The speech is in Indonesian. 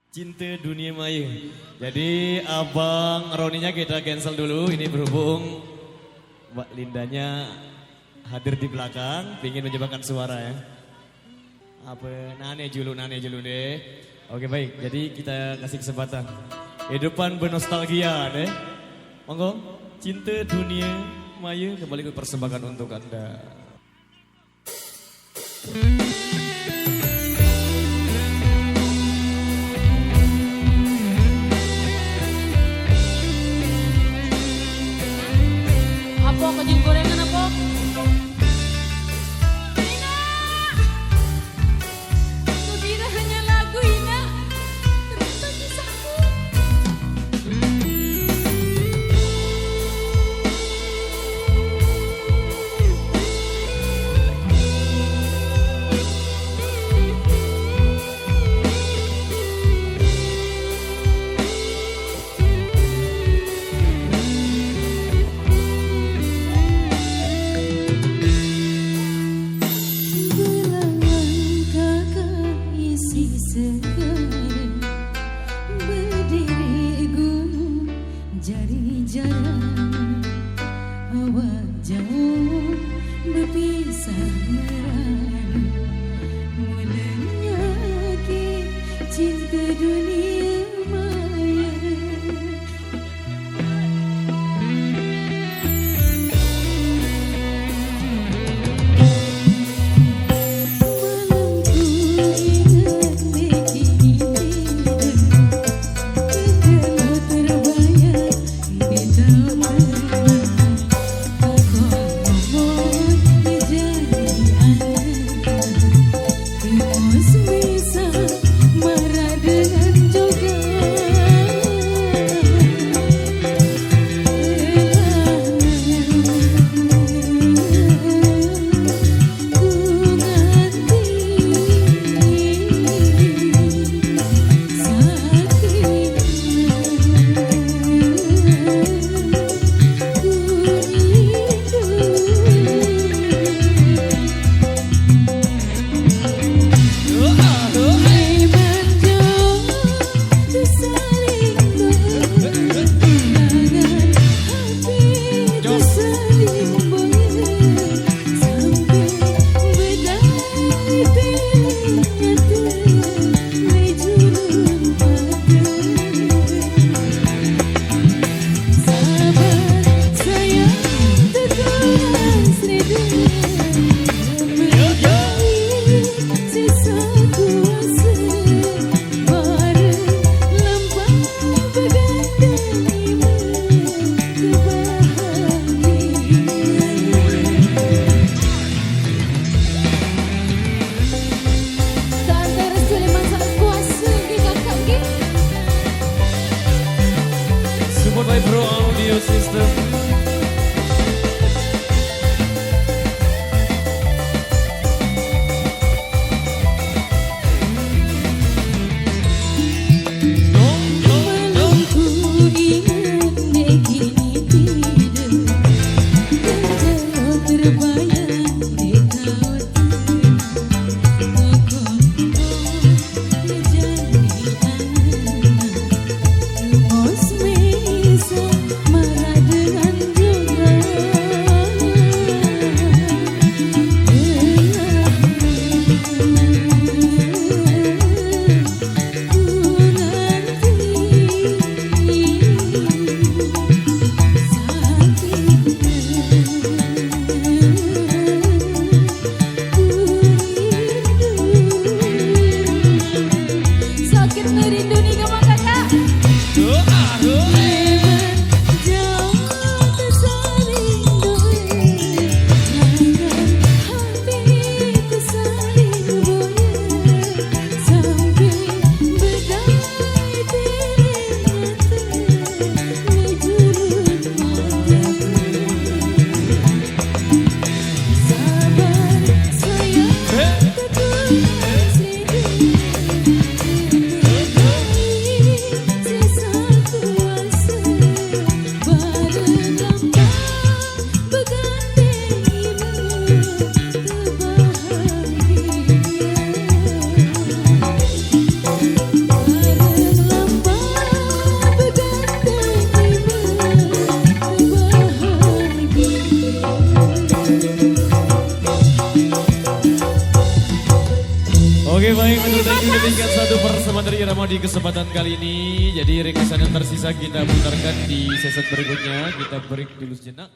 Cinta Dunia Maya. Jadi Abang Roninya kita cancel dulu. Ini berhubung Mbak Lindanya hadir di belakang, ingin menjebakkan suara ya. Apa? Nane julu deh. Oke baik, jadi kita kasih kesempatan. Hidupan bernostalgia deh. Monggo, Cinta Dunia Maya kembali persembahkan untuk Anda. Apa kejun gorengan apa? tinggal satu persembahan dari Irama di kesempatan kali ini. Jadi requestan yang tersisa kita putarkan di sesi berikutnya. Kita break dulu sejenak.